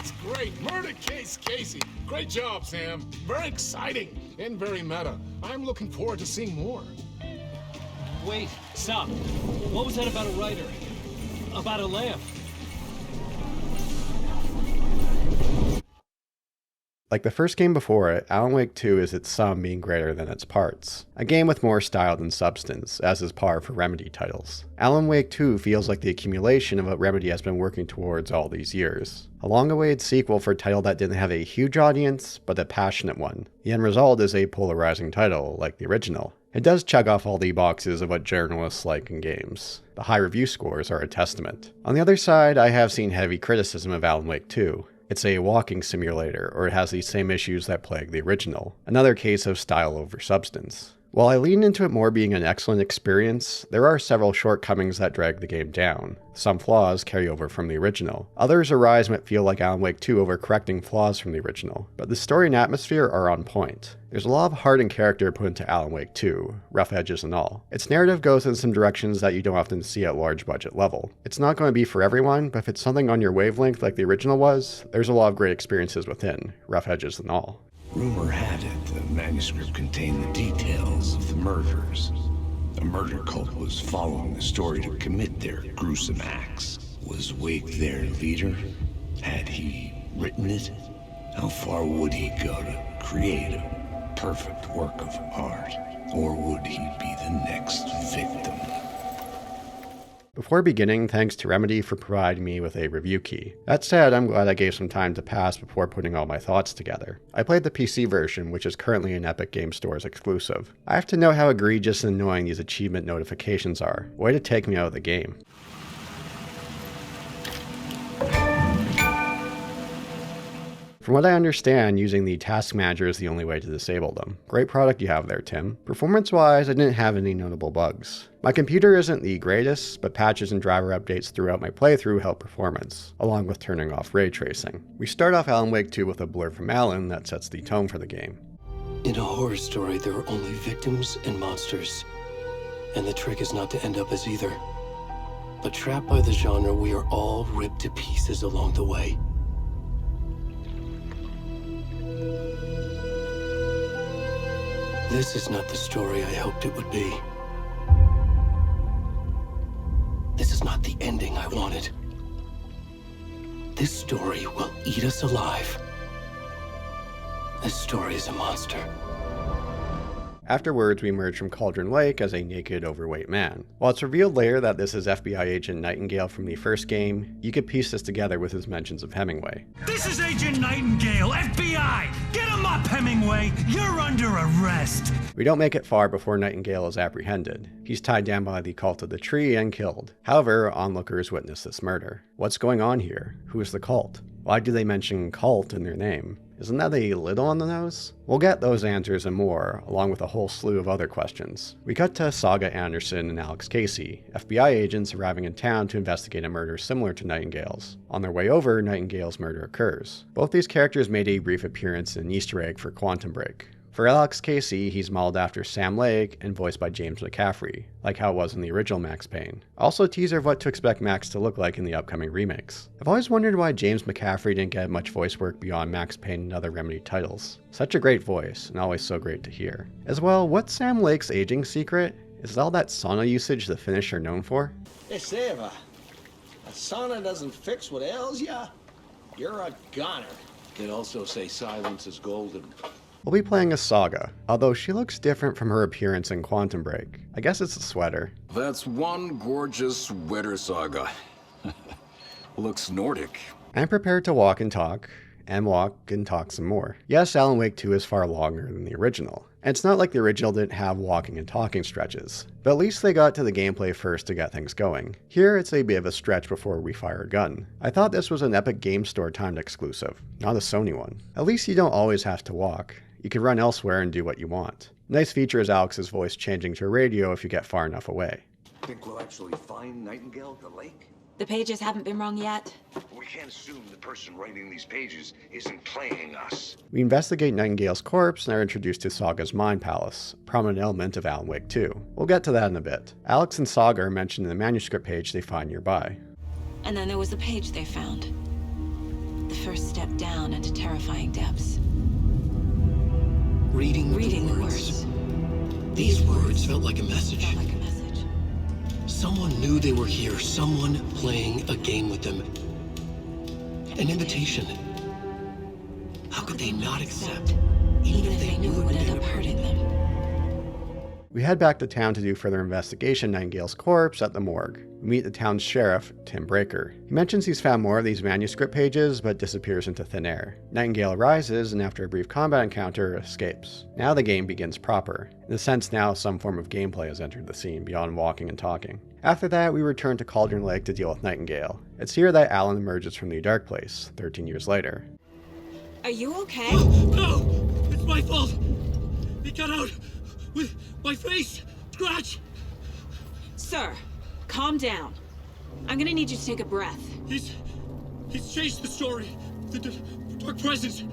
That's great. Murder Case Casey. Great job, Sam. Very exciting and very meta. I'm looking forward to seeing more. Wait, stop. What was that about a writer? About a lamp? Like the first game before it, Alan Wake 2 is its sum being greater than its parts. A game with more style than substance, as is par for Remedy titles. Alan Wake 2 feels like the accumulation of what Remedy has been working towards all these years. A long-awaited sequel for a title that didn't have a huge audience, but a passionate one. The end result is a polarizing title, like the original. It does check off all the boxes of what journalists like in games. The high review scores are a testament. On the other side, I have seen heavy criticism of Alan Wake 2. It's a walking simulator, or it has the same issues that plague the original. Another case of style over substance. While I lean into it more being an excellent experience, there are several shortcomings that drag the game down. Some flaws carry over from the original. Others arise and feel like Alan Wake 2 overcorrecting flaws from the original. But the story and atmosphere are on point. There's a lot of heart and character put into Alan Wake 2, rough edges and all. Its narrative goes in some directions that you don't often see at large budget level. It's not going to be for everyone, but if it's something on your wavelength like the original was, there's a lot of great experiences within, rough edges and all. Rumor had it the manuscript contained the details of the murders. A murder cult was following the story to commit their gruesome acts. Was Wake their leader? Had he written it? How far would he go to create a perfect work of art? Or would he be the next victim? Before beginning, thanks to Remedy for providing me with a review key. That said, I'm glad I gave some time to pass before putting all my thoughts together. I played the PC version, which is currently an Epic Game Store's exclusive. I have to know how egregious and annoying these achievement notifications are. Way to take me out of the game. From what I understand, using the task manager is the only way to disable them. Great product you have there, Tim. Performance-wise, I didn't have any notable bugs. My computer isn't the greatest, but patches and driver updates throughout my playthrough help performance, along with turning off ray tracing. We start off Alan Wake 2 with a blurb from Alan that sets the tone for the game. In a horror story, there are only victims and monsters. And the trick is not to end up as either. But trapped by the genre, we are all ripped to pieces along the way. This is not the story I hoped it would be. This is not the ending I wanted. This story will eat us alive. This story is a monster. Afterwards, we emerge from Cauldron Lake as a naked, overweight man. While it's revealed later that this is FBI agent Nightingale from the first game, you could piece this together with his mentions of Hemingway. This is Agent Nightingale, FBI! Get him up, Hemingway! You're under arrest! We don't make it far before Nightingale is apprehended. He's tied down by the cult of the tree and killed. However, onlookers witness this murder. What's going on here? Who is the cult? Why do they mention cult in their name? Isn't that a little on the nose? We'll get those answers and more, along with a whole slew of other questions. We cut to Saga Anderson and Alex Casey, FBI agents arriving in town to investigate a murder similar to Nightingale's. On their way over, Nightingale's murder occurs. Both these characters made a brief appearance in Easter egg for Quantum Break. For Alex Casey, he's modeled after Sam Lake and voiced by James McCaffrey, like how it was in the original Max Payne. Also a teaser of what to expect Max to look like in the upcoming remakes. I've always wondered why James McCaffrey didn't get much voice work beyond Max Payne and other Remedy titles. Such a great voice, and always so great to hear. As well, what's Sam Lake's aging secret? Is it all that sauna usage the Finnish are known for? Hey, Seva, a sauna doesn't fix what ails ya? You're a goner. They also say silence is golden. We'll be playing as Saga, although she looks different from her appearance in Quantum Break. I guess it's the sweater. That's one gorgeous sweater, Saga. Looks Nordic. I'm prepared to walk and talk some more. Yes, Alan Wake 2 is far longer than the original. And it's not like the original didn't have walking and talking stretches, but at least they got to the gameplay first to get things going. Here, it's a bit of a stretch before we fire a gun. I thought this was an Epic Game Store timed exclusive, not a Sony one. At least you don't always have to walk. You can run elsewhere and do what you want. Nice feature is Alex's voice changing to a radio if you get far enough away. Think we'll actually find Nightingale at the lake? The pages haven't been wrong yet. We can't assume the person writing these pages isn't playing us. We investigate Nightingale's corpse and are introduced to Saga's Mind Palace, a prominent element of Alan Wake 2. We'll get to that in a bit. Alex and Saga are mentioned in the manuscript page they find nearby. And then there was the page they found. The first step down into terrifying depths. Reading The the words. These words felt like a message. Felt like a message. Someone knew they were here, someone playing a game with them. An invitation. How could they not accept, Even if they knew it would end up hurting them. We head back to town to do further investigation Nightingale's corpse at the morgue. We meet the town's sheriff, Tim Breaker. He mentions he's found more of these manuscript pages, but disappears into thin air. Nightingale arises, and after a brief combat encounter, escapes. Now the game begins proper. In a sense, now some form of gameplay has entered the scene, beyond walking and talking. After that, we return to Cauldron Lake to deal with Nightingale. It's here that Alan emerges from the dark place, 13 years later. Are you okay? No! It's my fault! He got out with my face! Scratch! Sir, calm down. I'm gonna need you to take a breath. He's changed the story. The dark presence.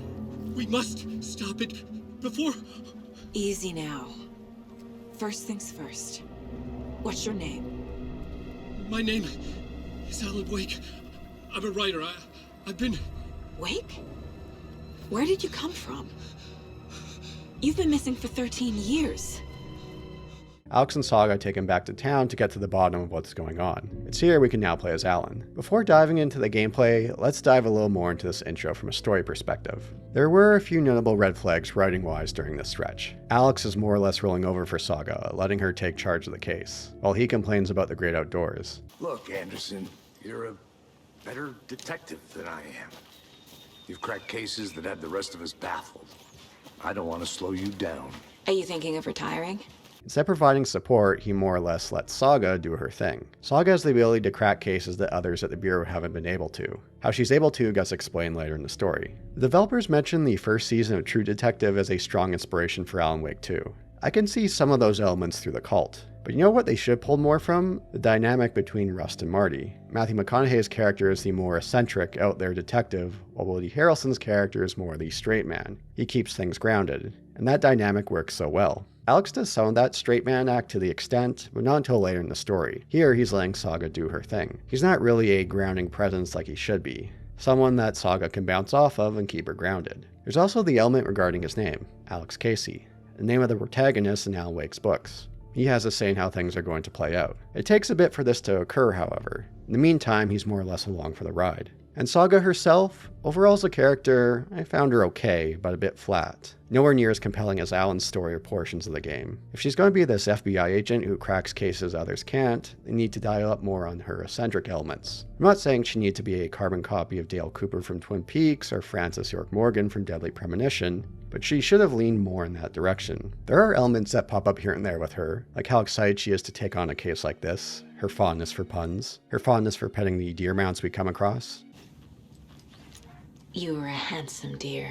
We must stop it before... Easy now. First things first. What's your name? My name is Alan Wake. I'm a writer. I've been... Wake? Where did you come from? You've been missing for 13 years. Alex and Saga take him back to town to get to the bottom of what's going on. It's here we can now play as Alan. Before diving into the gameplay, let's dive a little more into this intro from a story perspective. There were a few notable red flags writing-wise during this stretch. Alex is more or less rolling over for Saga, letting her take charge of the case, while he complains about the great outdoors. Look, Anderson, you're a better detective than I am. You've cracked cases that had the rest of us baffled. I don't want to slow you down. Are you thinking of retiring? Instead of providing support, he more or less lets Saga do her thing. Saga has the ability to crack cases that others at the Bureau haven't been able to. How she's able to gets explained later in the story. The developers mentioned the first season of True Detective as a strong inspiration for Alan Wake 2. I can see some of those elements through the cult. But you know what they should pull more from? The dynamic between Rust and Marty. Matthew McConaughey's character is the more eccentric, out-there detective, while Woody Harrelson's character is more the straight man. He keeps things grounded, and that dynamic works so well. Alex does some of that straight man act to the extent, but not until later in the story. Here, he's letting Saga do her thing. He's not really a grounding presence like he should be. Someone that Saga can bounce off of and keep her grounded. There's also the element regarding his name, Alex Casey, the name of the protagonist in Alan Wake's books. He has a say in how things are going to play out. It takes a bit for this to occur, however. In the meantime, he's more or less along for the ride. And Saga herself, overall as a character, I found her okay, but a bit flat. Nowhere near as compelling as Alan's story or portions of the game. If she's going to be this FBI agent who cracks cases others can't, they need to dial up more on her eccentric elements. I'm not saying she needs to be a carbon copy of Dale Cooper from Twin Peaks or Francis York Morgan from Deadly Premonition, but she should have leaned more in that direction. There are elements that pop up here and there with her, like how excited she is to take on a case like this, her fondness for puns, her fondness for petting the deer mounts we come across. You were a handsome deer.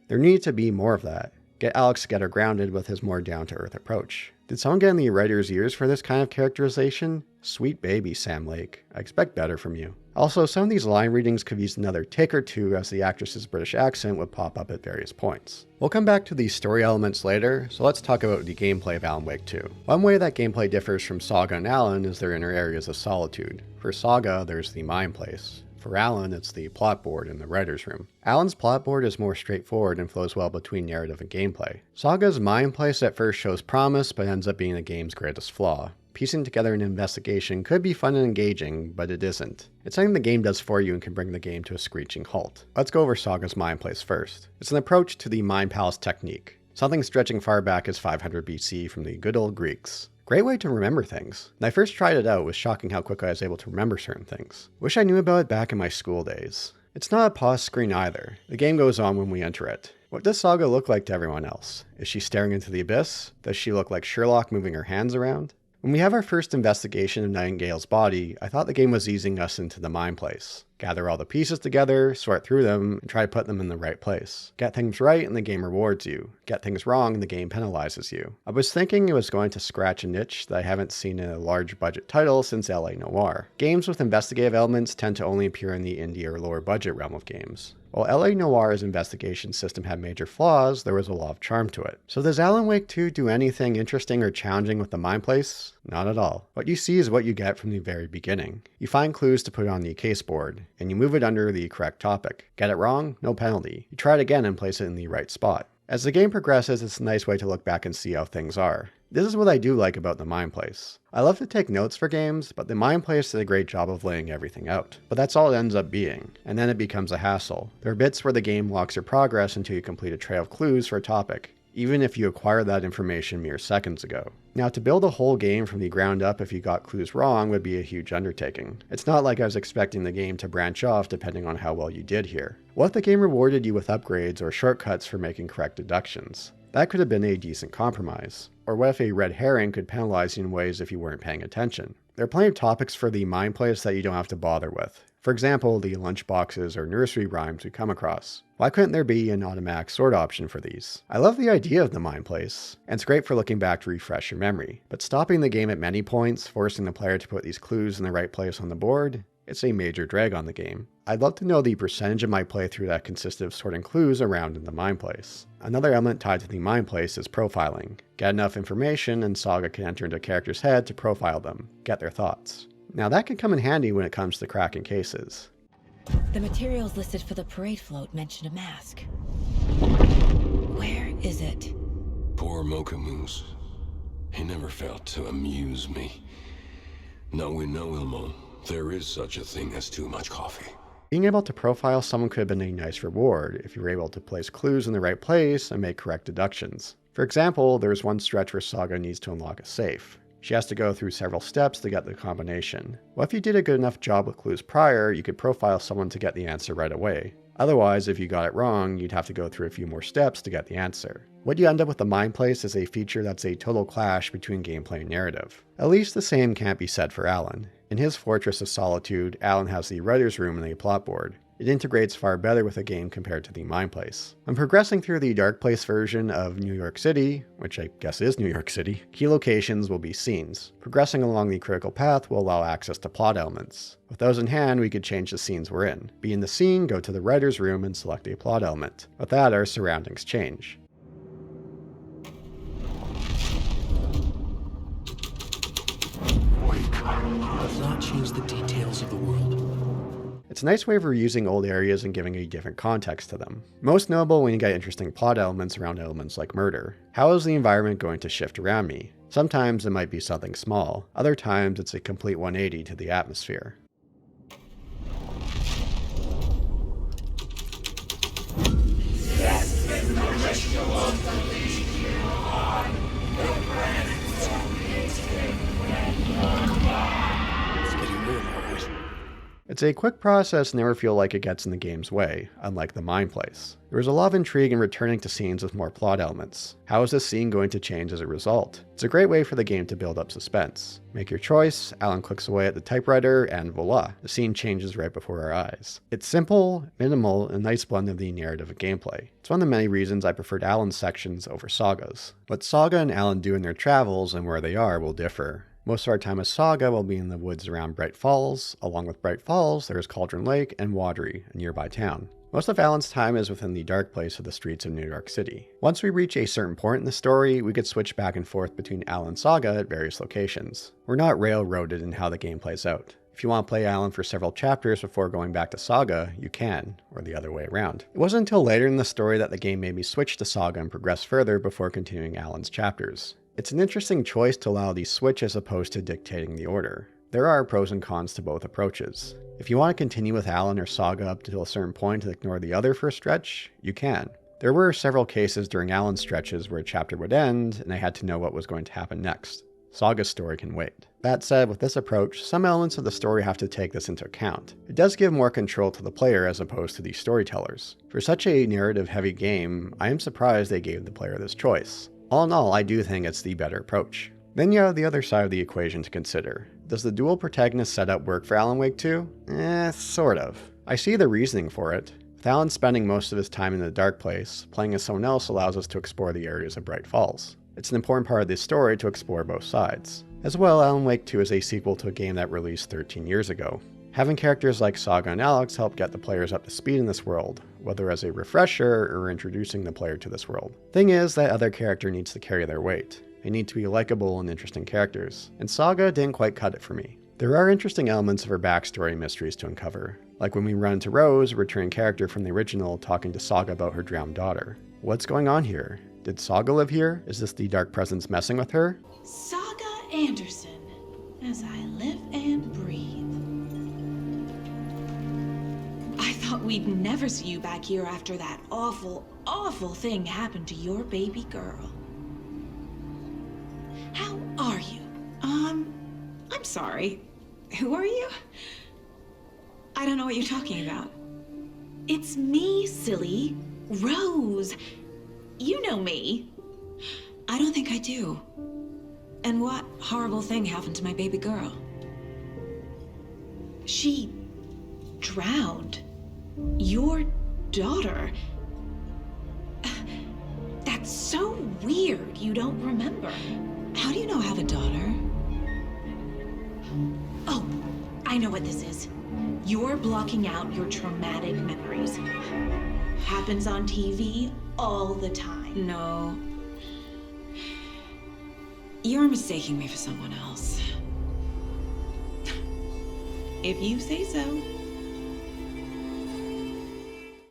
There needed to be more of that. Get Alex to get her grounded with his more down-to-earth approach. Did someone get in the writer's ears for this kind of characterization? Sweet baby, Sam Lake. I expect better from you. Also, some of these line readings could use another take or two as the actress's British accent would pop up at various points. We'll come back to these story elements later, so let's talk about the gameplay of Alan Wake 2. One way that gameplay differs from Saga and Alan is their inner areas of solitude. For Saga, there's the Mind Place. For Alan, it's the plot board in the writer's room. Alan's plot board is more straightforward and flows well between narrative and gameplay. Saga's Mind Place at first shows promise, but ends up being the game's greatest flaw. Piecing together an investigation could be fun and engaging, but it isn't. It's something the game does for you and can bring the game to a screeching halt. Let's go over Saga's Mind Place first. It's an approach to the Mind Palace technique, something stretching far back as 500 BC from the good old Greeks. Great way to remember things. When I first tried it out, it was shocking how quickly I was able to remember certain things. Wish I knew about it back in my school days. It's not a pause screen either. The game goes on when we enter it. What does Saga look like to everyone else? Is she staring into the abyss? Does she look like Sherlock moving her hands around? When we have our first investigation of Nightingale's body, I thought the game was easing us into the Mind Place. Gather all the pieces together, sort through them, and try to put them in the right place. Get things right and the game rewards you. Get things wrong and the game penalizes you. I was thinking it was going to scratch a niche that I haven't seen in a large budget title since LA Noire. Games with investigative elements tend to only appear in the indie or lower budget realm of games. While LA Noire's investigation system had major flaws, there was a lot of charm to it. So does Alan Wake 2 do anything interesting or challenging with the Mind Place? Not at all. What you see is what you get from the very beginning. You find clues to put on the case board, and you move it under the correct topic. Get it wrong? No penalty. You try it again and place it in the right spot. As the game progresses, it's a nice way to look back and see how things are. This is what I do like about the Mind Place. I love to take notes for games, but the Mind Place did a great job of laying everything out. But that's all it ends up being, and then it becomes a hassle. There are bits where the game locks your progress until you complete a trail of clues for a topic, even if you acquired that information mere seconds ago. Now, to build a whole game from the ground up if you got clues wrong would be a huge undertaking. It's not like I was expecting the game to branch off depending on how well you did here. What if the game rewarded you with upgrades or shortcuts for making correct deductions? That could have been a decent compromise. Or what if a red herring could penalize you in ways if you weren't paying attention? There are plenty of topics for the Mind Place that you don't have to bother with. For example, the lunchboxes or nursery rhymes we come across. Why couldn't there be an automatic sort option for these? I love the idea of the Mind Place, and it's great for looking back to refresh your memory. But stopping the game at many points, forcing the player to put these clues in the right place on the board, it's a major drag on the game. I'd love to know the percentage of my playthrough that consisted of sorting clues around in the Mind Place. Another element tied to the Mind Place is profiling. Get enough information and Saga can enter into a character's head to profile them, get their thoughts. Now that can come in handy when it comes to cracking cases. The materials listed for the parade float mention a mask. Where is it? Poor Mokamoose. He never failed to amuse me. Now we know, Ilmo, there is such a thing as too much coffee. Being able to profile someone could have been a nice reward if you were able to place clues in the right place and make correct deductions. For example, there's one stretch where Saga needs to unlock a safe. She has to go through several steps to get the combination. Well, if you did a good enough job with clues prior, you could profile someone to get the answer right away. Otherwise, if you got it wrong, you'd have to go through a few more steps to get the answer. What you end up with the Mind Place is a feature that's a total clash between gameplay and narrative. At least the same can't be said for Alan. In his Fortress of Solitude, Alan has the writer's room and a plot board. It integrates far better with the game compared to the Mind Place. When progressing through the Dark Place version of New York City, which I guess is New York City, key locations will be scenes. Progressing along the critical path will allow access to plot elements. With those in hand, we could change the scenes we're in. Be in the scene, go to the writer's room, and select a plot element. With that, our surroundings change. Does not change the details of the world. It's a nice way of reusing old areas and giving a different context to them. Most notable when you get interesting plot elements around elements like murder. How is the environment going to shift around me? Sometimes it might be something small. Other times it's a complete 180 to the atmosphere. It's a quick process and never feel like it gets in the game's way, unlike the Mind Place. There is a lot of intrigue in returning to scenes with more plot elements. How is this scene going to change as a result? It's a great way for the game to build up suspense. Make your choice, Alan clicks away at the typewriter, and voila, the scene changes right before our eyes. It's simple, minimal, and a nice blend of the narrative and gameplay. It's one of the many reasons I preferred Alan's sections over Saga's. What Saga and Alan do in their travels and where they are will differ. Most of our time as Saga will be in the woods around Bright Falls. Along with Bright Falls, there is Cauldron Lake and Watery, a nearby town. Most of Alan's time is within the dark place of the streets of New York City. Once we reach a certain point in the story, we could switch back and forth between Alan and Saga at various locations. We're not railroaded in how the game plays out. If you want to play Alan for several chapters before going back to Saga, you can, or the other way around. It wasn't until later in the story that the game made me switch to Saga and progress further before continuing Alan's chapters. It's an interesting choice to allow these switch as opposed to dictating the order. There are pros and cons to both approaches. If you want to continue with Alan or Saga up to a certain point and ignore the other for a stretch, you can. There were several cases during Alan's stretches where a chapter would end and I had to know what was going to happen next. Saga's story can wait. That said, with this approach, some elements of the story have to take this into account. It does give more control to the player as opposed to the storytellers. For such a narrative-heavy game, I am surprised they gave the player this choice. All in all, I do think it's the better approach. Then you have the other side of the equation to consider. Does the dual protagonist setup work for Alan Wake 2? Sort of. I see the reasoning for it. With Alan spending most of his time in the dark place, playing as someone else allows us to explore the areas of Bright Falls. It's an important part of this story to explore both sides. As well, Alan Wake 2 is a sequel to a game that released 13 years ago. Having characters like Saga and Alex help get the players up to speed in this world, whether as a refresher or introducing the player to this world. Thing is, that other character needs to carry their weight. They need to be likable and interesting characters, and Saga didn't quite cut it for me. There are interesting elements of her backstory and mysteries to uncover, like when we run into Rose, a returning character from the original, talking to Saga about her drowned daughter. What's going on here? Did Saga live here? Is this the dark presence messing with her? Saga Anderson, as I live and breathe. I thought we'd never see you back here after that awful, awful thing happened to your baby girl. How are you? I'm sorry. Who are you? I don't know what you're talking about. It's me, silly. Rose. You know me. I don't think I do. And what horrible thing happened to my baby girl? She drowned. Your daughter. That's so weird you don't remember. How do you know I have a daughter? Oh, I know what this is. You're blocking out your traumatic memories. Happens on TV all the time. No. You're mistaking me for someone else. If you say so.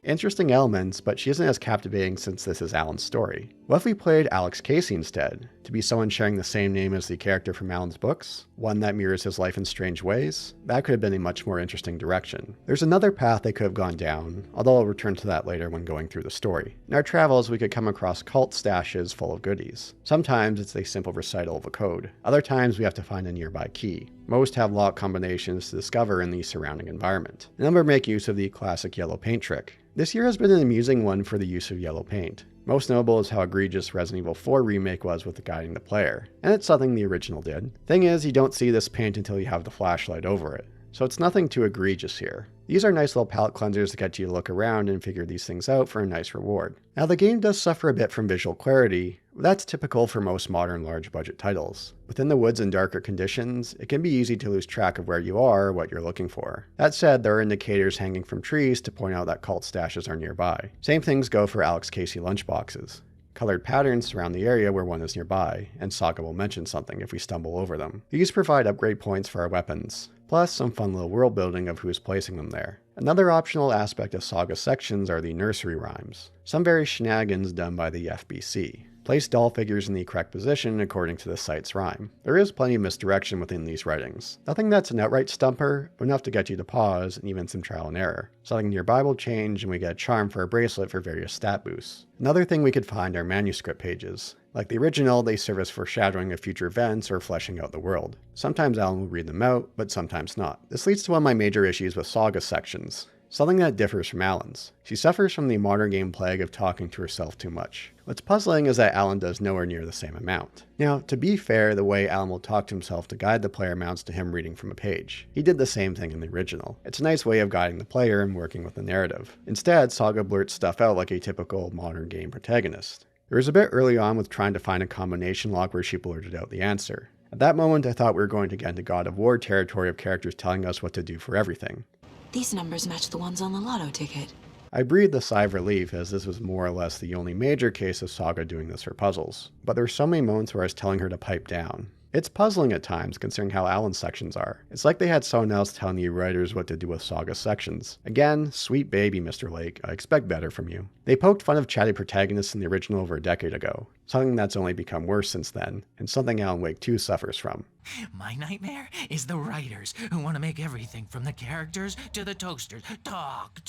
Interesting elements, but she isn't as captivating since this is Alan's story. What if we played Alex Casey instead? To be someone sharing the same name as the character from Alan's books? One that mirrors his life in strange ways? That could have been a much more interesting direction. There's another path they could have gone down, although I'll return to that later when going through the story. In our travels, we could come across cult stashes full of goodies. Sometimes it's a simple recital of a code. Other times we have to find a nearby key. Most have lock combinations to discover in the surrounding environment. A number make use of the classic yellow paint trick. This year has been an amusing one for the use of yellow paint. Most notable is how egregious Resident Evil 4 remake was with guiding the player, and it's something the original did. Thing is, you don't see this paint until you have the flashlight over it, so it's nothing too egregious here. These are nice little palette cleansers to get you to look around and figure these things out for a nice reward. Now the game does suffer a bit from visual clarity, but that's typical for most modern large budget titles. Within the woods and darker conditions, it can be easy to lose track of where you are or what you're looking for. That said, there are indicators hanging from trees to point out that cult stashes are nearby. Same things go for Alex Casey lunchboxes. Colored patterns surround the area where one is nearby, and Saga will mention something if we stumble over them. These provide upgrade points for our weapons, plus some fun little world building of who's placing them there. Another optional aspect of Saga sections are the nursery rhymes, some very shenanigans done by the FBC. Place doll figures in the correct position according to the site's rhyme. There is plenty of misdirection within these writings. Nothing that's an outright stumper, but enough to get you to pause and even some trial and error. Something nearby will change and we get a charm for a bracelet for various stat boosts. Another thing we could find are manuscript pages. Like the original, they serve as foreshadowing of future events or fleshing out the world. Sometimes Alan will read them out, but sometimes not. This leads to one of my major issues with Saga sections. Something that differs from Alan's. She suffers from the modern game plague of talking to herself too much. What's puzzling is that Alan does nowhere near the same amount. Now, to be fair, the way Alan will talk to himself to guide the player amounts to him reading from a page. He did the same thing in the original. It's a nice way of guiding the player and working with the narrative. Instead, Saga blurts stuff out like a typical modern game protagonist. There was a bit early on with trying to find a combination lock where she blurted out the answer. At that moment, I thought we were going to get into God of War territory of characters telling us what to do for everything. These numbers match the ones on the lotto ticket. I breathed a sigh of relief as this was more or less the only major case of Saga doing this for puzzles. But there were so many moments where I was telling her to pipe down. It's puzzling at times considering how Alan's sections are. It's like they had someone else telling the writers what to do with Saga sections. Again, sweet baby Mr. Lake, I expect better from you. They poked fun of chatty protagonists in the original over a decade ago, something that's only become worse since then, and something Alan Wake 2 suffers from. My nightmare is the writers who want to make everything from the characters to the toasters talk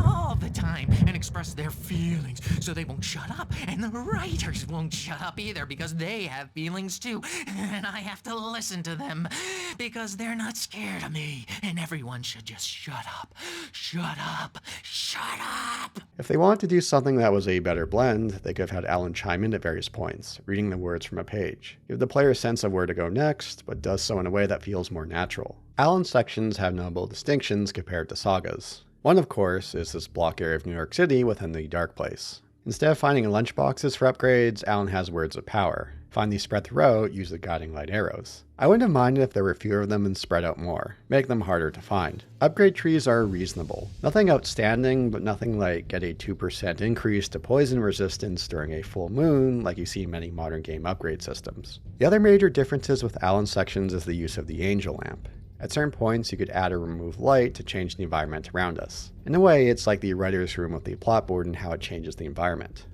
all the time and express their feelings so they won't shut up, and the writers won't shut up either because they have feelings too, and I have to listen to them because they're not scared of me, and everyone should just shut up. If they wanted to do something that was a better blend, they could have had Alan chime in at various points, reading the words from a page. Give the player a sense of where to go next, but does so in a way that feels more natural. Alan's sections have notable distinctions compared to Saga's. One, of course, is this block area of New York City within the Dark Place. Instead of finding lunchboxes for upgrades, Alan has words of power. Find these spread throughout, use the guiding light arrows. I wouldn't have minded if there were fewer of them and spread out more, make them harder to find. Upgrade trees are reasonable. Nothing outstanding, but nothing like get a 2% increase to poison resistance during a full moon like you see in many modern game upgrade systems. The other major differences with Allen sections is the use of the angel lamp. At certain points, you could add or remove light to change the environment around us. In a way, it's like the writer's room with the plot board and how it changes the environment.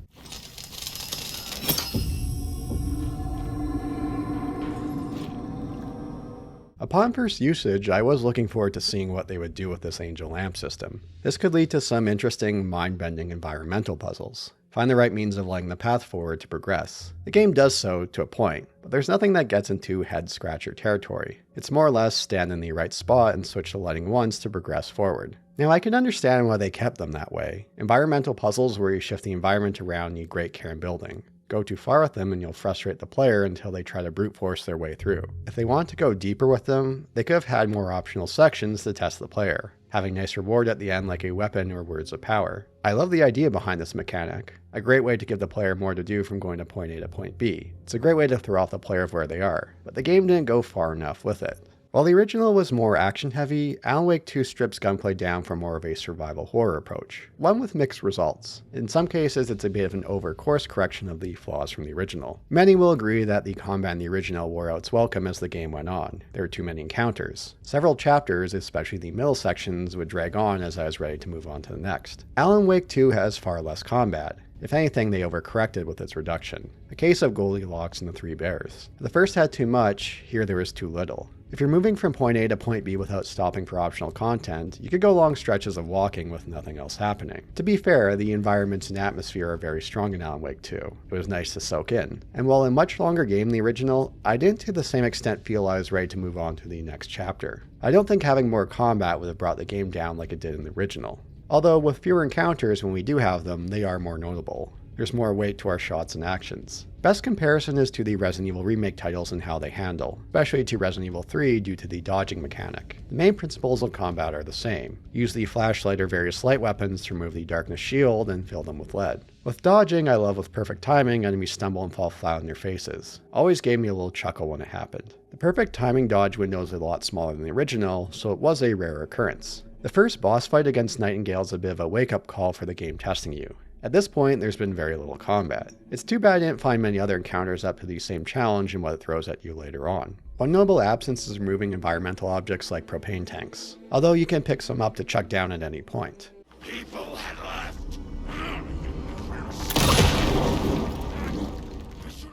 Upon first usage, I was looking forward to seeing what they would do with this angel lamp system. This could lead to some interesting, mind-bending environmental puzzles. Find the right means of lighting the path forward to progress. The game does so to a point, but there's nothing that gets into head-scratcher territory. It's more or less stand in the right spot and switch to lighting once to progress forward. Now I can understand why they kept them that way. Environmental puzzles where you shift the environment around need great care in building. Go too far with them and you'll frustrate the player until they try to brute force their way through. If they want to go deeper with them, they could have had more optional sections to test the player, having nice reward at the end like a weapon or words of power. I love the idea behind this mechanic. A great way to give the player more to do from going to point A to point B. It's a great way to throw off the player of where they are, but the game didn't go far enough with it. While the original was more action-heavy, Alan Wake 2 strips gunplay down for more of a survival horror approach, one with mixed results. In some cases, it's a bit of an over-course correction of the flaws from the original. Many will agree that the combat in the original wore out its welcome as the game went on. There were too many encounters. Several chapters, especially the middle sections, would drag on as I was ready to move on to the next. Alan Wake 2 has far less combat. If anything, they overcorrected with its reduction. A case of Goldilocks and the Three Bears. The first had too much, here there was too little. If you're moving from point A to point B without stopping for optional content, you could go long stretches of walking with nothing else happening. To be fair, the environments and atmosphere are very strong in Alan Wake 2. It was nice to soak in. And while a much longer game than the original, I didn't to the same extent feel I was ready to move on to the next chapter. I don't think having more combat would have brought the game down like it did in the original. Although with fewer encounters when we do have them, they are more notable. There's more weight to our shots and actions. Best comparison is to the Resident Evil remake titles and how they handle, especially to Resident Evil 3 due to the dodging mechanic. The main principles of combat are the same. Use the flashlight or various light weapons to remove the darkness shield and fill them with lead. With dodging, I love with perfect timing, enemies stumble and fall flat on their faces. Always gave me a little chuckle when it happened. The perfect timing dodge window is a lot smaller than the original, so it was a rare occurrence. The first boss fight against Nightingale is a bit of a wake-up call for the game testing you. At this point, there's been very little combat. It's too bad I didn't find many other encounters up to the same challenge and what it throws at you later on. One notable absence is removing environmental objects like propane tanks, although you can pick some up to chuck down at any point. People had left.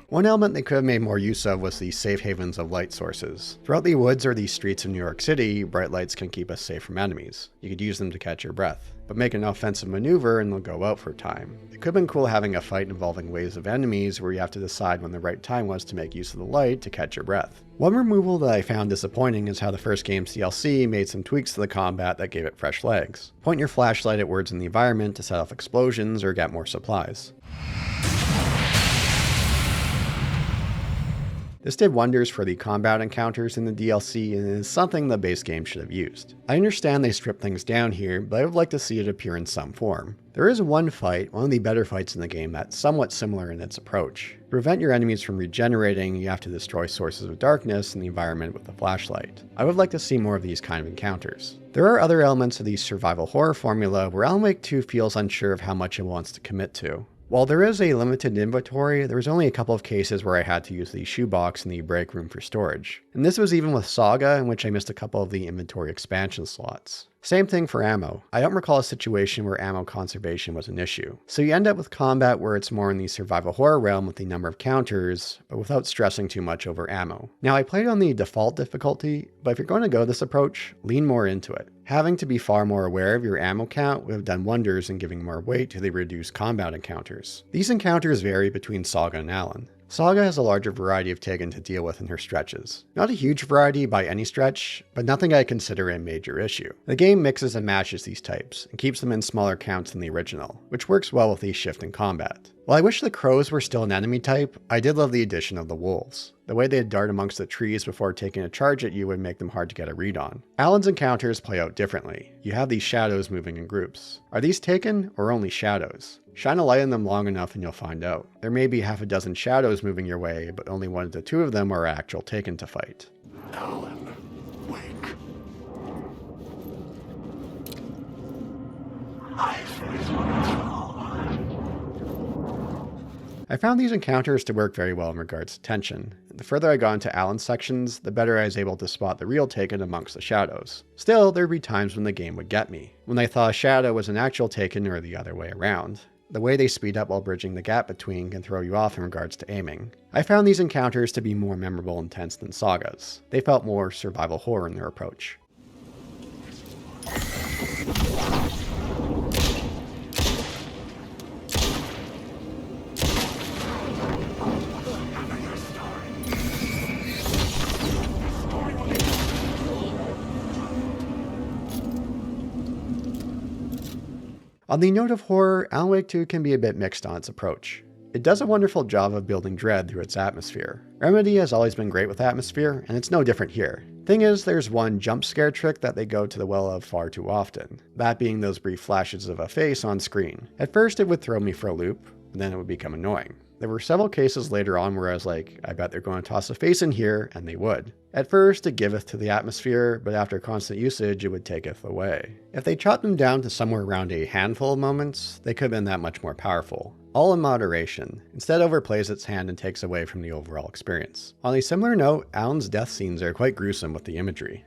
One element they could have made more use of was the safe havens of light sources. Throughout the woods or the streets of New York City, bright lights can keep us safe from enemies. You could use them to catch your breath, but make an offensive maneuver and they'll go out for a time. It could have been cool having a fight involving waves of enemies where you have to decide when the right time was to make use of the light to catch your breath. One removal that I found disappointing is how the first game's DLC made some tweaks to the combat that gave it fresh legs. Point your flashlight at words in the environment to set off explosions or get more supplies. This did wonders for the combat encounters in the DLC and is something the base game should have used. I understand they stripped things down here, but I would like to see it appear in some form. There is one fight, one of the better fights in the game, that's somewhat similar in its approach. To prevent your enemies from regenerating, you have to destroy sources of darkness in the environment with a flashlight. I would like to see more of these kind of encounters. There are other elements of the survival horror formula where Alan Wake 2 feels unsure of how much it wants to commit to. While there is a limited inventory, there was only a couple of cases where I had to use the shoebox in the break room for storage. And this was even with Saga, in which I missed a couple of the inventory expansion slots. Same thing for ammo. I don't recall a situation where ammo conservation was an issue. So you end up with combat where it's more in the survival horror realm with the number of counters, but without stressing too much over ammo. Now I played on the default difficulty, but if you're going to go this approach, lean more into it. Having to be far more aware of your ammo count would have done wonders in giving more weight to the reduced combat encounters. These encounters vary between Saga and Alan. Saga has a larger variety of Tegan to deal with in her stretches. Not a huge variety by any stretch, but nothing I consider a major issue. The game mixes and matches these types, and keeps them in smaller counts than the original, which works well with the shift in combat. While I wish the crows were still an enemy type, I did love the addition of the wolves. The way they'd dart amongst the trees before taking a charge at you would make them hard to get a read on. Alan's encounters play out differently. You have these shadows moving in groups. Are these taken, or only shadows? Shine a light on them long enough and you'll find out. There may be half a dozen shadows moving your way, but only 1 to 2 of them are actual taken to fight. Alan Wake. I found these encounters to work very well in regards to tension. The further I got into Alan's sections, the better I was able to spot the real Taken amongst the shadows. Still, there'd be times when the game would get me, when I thought a shadow was an actual Taken or the other way around. The way they speed up while bridging the gap between can throw you off in regards to aiming. I found these encounters to be more memorable and tense than Saga's. They felt more survival horror in their approach. On the note of horror, Alan Wake 2 can be a bit mixed on its approach. It does a wonderful job of building dread through its atmosphere. Remedy has always been great with atmosphere, and it's no different here. Thing is, there's one jump scare trick that they go to the well of far too often, that being those brief flashes of a face on screen. At first it would throw me for a loop, but then it would become annoying. There were several cases later on where I was like, I bet they're going to toss a face in here, and they would. At first it giveth to the atmosphere, but after constant usage it would taketh away. If they chopped them down to somewhere around a handful of moments, they could have been that much more powerful. All in moderation. Instead overplays its hand and takes away from the overall experience. On a similar note, Alan's death scenes are quite gruesome with the imagery.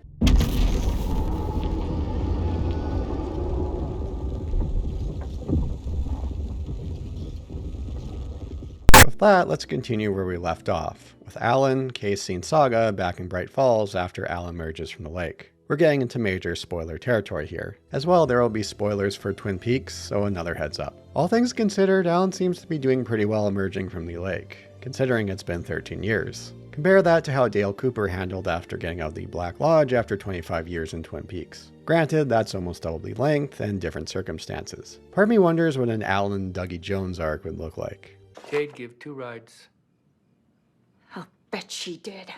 With that, let's continue where we left off, with Alan, Casey, and Saga back in Bright Falls after Alan emerges from the lake. We're getting into major spoiler territory here. As well, there will be spoilers for Twin Peaks, so another heads up. All things considered, Alan seems to be doing pretty well emerging from the lake, considering it's been 13 years. Compare that to how Dale Cooper handled after getting out of the Black Lodge after 25 years in Twin Peaks. Granted, that's almost double the length and different circumstances. Part of me wonders what an Alan and Dougie Jones arc would look like. Jade give 2 rides. I'll bet she did.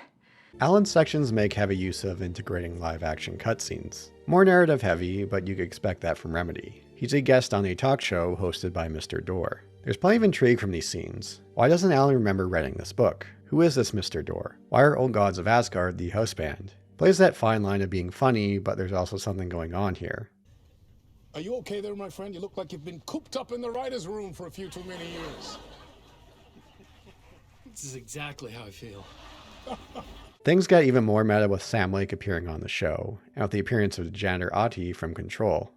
Alan's sections make heavy use of integrating live-action cutscenes. More narrative heavy, but you could expect that from Remedy. He's a guest on a talk show hosted by Mr. Door. There's plenty of intrigue from these scenes. Why doesn't Alan remember writing this book? Who is this Mr. Door? Why are Old Gods of Asgard the house band? Plays that fine line of being funny, but there's also something going on here. Are you okay there, my friend? You look like you've been cooped up in the writer's room for a few too many years. This is exactly how I feel. Things got even more meta with Sam Lake appearing on the show, and with the appearance of janitor Ati from Control.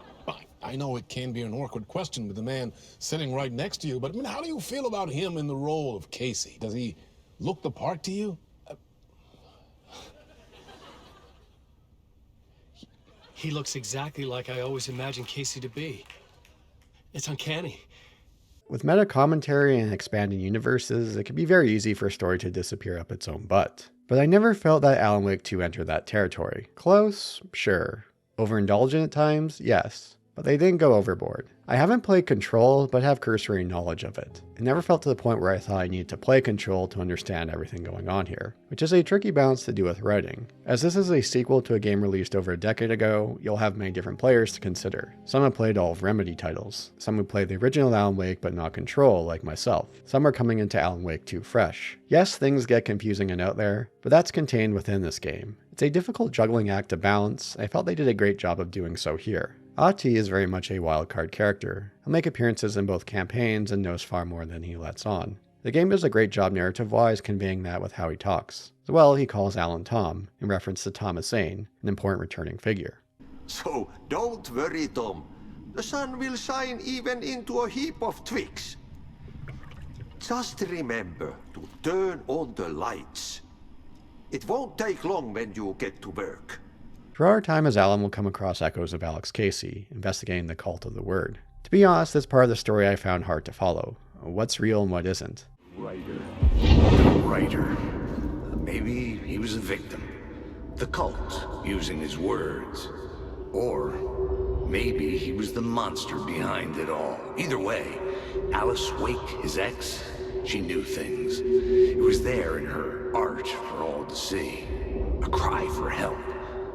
I know it can be an awkward question with the man sitting right next to you, but I mean, how do you feel about him in the role of Casey? Does he look the part to you? He looks exactly like I always imagined Casey to be. It's uncanny. With meta commentary and expanding universes, it can be very easy for a story to disappear up its own butt. But I never felt that Alan Wake 2 entered that territory. Close? Sure. Overindulgent at times? Yes. But they didn't go overboard. I haven't played Control, but have cursory knowledge of it. It never felt to the point where I thought I needed to play Control to understand everything going on here, which is a tricky balance to do with writing. As this is a sequel to a game released over a decade ago, you'll have many different players to consider. Some have played all of Remedy titles. Some who played the original Alan Wake but not Control, like myself. Some are coming into Alan Wake 2 fresh. Yes, things get confusing and out there, but that's contained within this game. It's a difficult juggling act to balance. I felt they did a great job of doing so here. Ati is very much a wildcard character. He'll make appearances in both campaigns and knows far more than he lets on. The game does a great job narrative-wise conveying that with how he talks. As well, he calls Alan Tom, in reference to Thomas Zane, an important returning figure. So, don't worry, Tom. The sun will shine even into a heap of twigs. Just remember to turn on the lights. It won't take long when you get to work. Through our time as Alan, we'll come across echoes of Alex Casey, investigating the cult of the word. To be honest, this part of the story I found hard to follow. What's real and what isn't? The writer. Maybe he was a victim. The cult, using his words. Or maybe he was the monster behind it all. Either way, Alice Wake, his ex, she knew things. It was there in her art for all to see. A cry for help.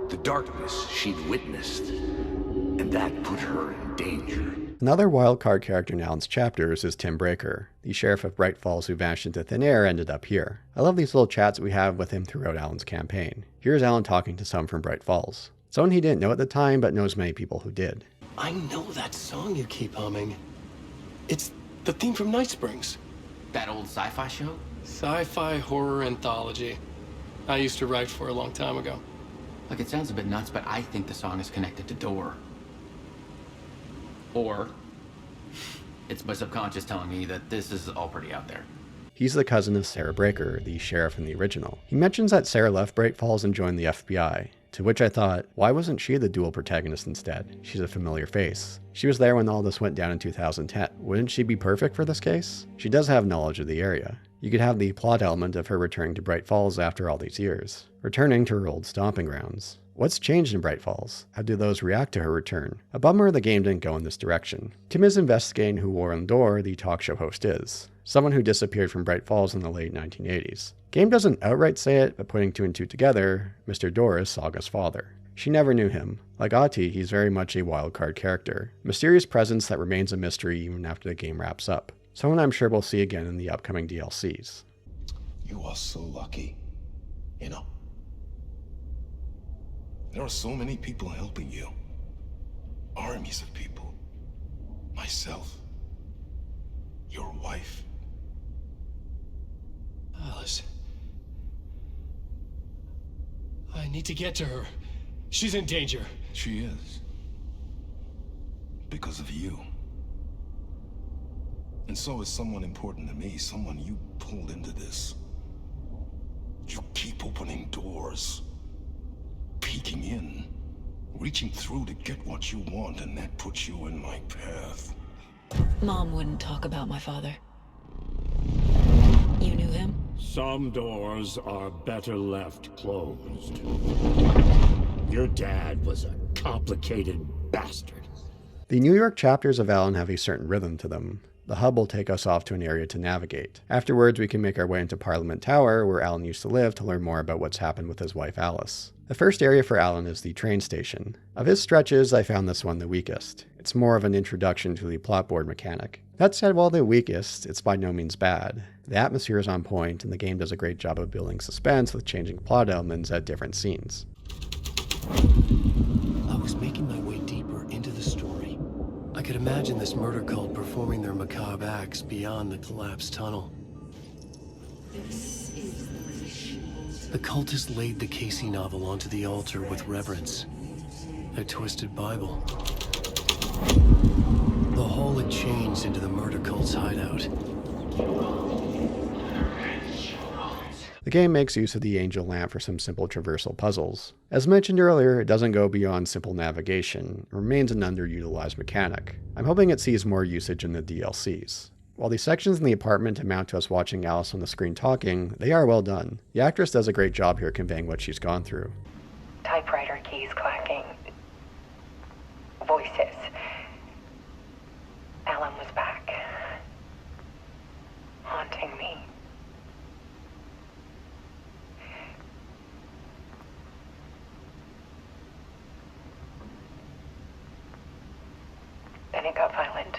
The darkness she'd witnessed. And that put her in danger. Another wildcard character in Alan's chapters is Tim Breaker. The sheriff of Bright Falls who vanished into thin air ended up here. I love these little chats we have with him throughout Alan's campaign. Here's Alan talking to someone from Bright Falls. Someone he didn't know at the time, but knows many people who did. I know that song you keep humming. It's the theme from Night Springs. That old sci-fi show? Sci-fi horror anthology. I used to write for a long time ago. Look, it sounds a bit nuts, but I think the song is connected to Door. Or it's my subconscious telling me that this is all pretty out there. He's the cousin of Sarah Breaker, the sheriff in the original. He mentions that Sarah left Bright Falls and joined the FBI, to which I thought, why wasn't she the dual protagonist instead? She's a familiar face. She was there when all this went down in 2010. Wouldn't she be perfect for this case? She does have knowledge of the area. You could have the plot element of her returning to Bright Falls after all these years, returning to her old stomping grounds. What's changed in Bright Falls? How do those react to her return? A bummer the game didn't go in this direction. Tim is investigating who Warren Dorr, the talk show host, is. Someone who disappeared from Bright Falls in the late 1980s. Game doesn't outright say it, but putting two and two together, Mr. Dorr is Saga's father. She never knew him. Like Ahti, he's very much a wildcard character. Mysterious presence that remains a mystery even after the game wraps up. Someone I'm sure we'll see again in the upcoming DLCs. You are so lucky. You know? There are so many people helping you. Armies of people. Myself. Your wife. Alice. I need to get to her. She's in danger. She is. Because of you. And so is someone important to me, someone you pulled into this. You keep opening doors. Peeking in. Reaching through to get what you want, and that puts you in my path. Mom wouldn't talk about my father. You knew him? Some doors are better left closed. Your dad was a complicated bastard. The New York chapters of Alan have a certain rhythm to them. The hub will take us off to an area to navigate. Afterwards, we can make our way into Parliament Tower, where Alan used to live, to learn more about what's happened with his wife Alice. The first area for Alan is the train station. Of his stretches, I found this one the weakest. It's more of an introduction to the plotboard mechanic. That said, while the weakest, it's by no means bad. The atmosphere is on point, and the game does a great job of building suspense with changing plot elements at different scenes. I was making my way deeper into the story. I could imagine this murder cult performing their macabre acts beyond the collapsed tunnel. The cultists laid the Casey novel onto the altar with reverence. Their twisted Bible. The hall had changed into the murder cult's hideout. The game makes use of the angel lamp for some simple traversal puzzles. As mentioned earlier, it doesn't go beyond simple navigation. It remains an underutilized mechanic. I'm hoping it sees more usage in the DLCs. While the sections in the apartment amount to us watching Alice on the screen talking, they are well done. The actress does a great job here conveying what she's gone through. Typewriter keys clacking. Voices. Alan was back. Haunting me. Then it got violent.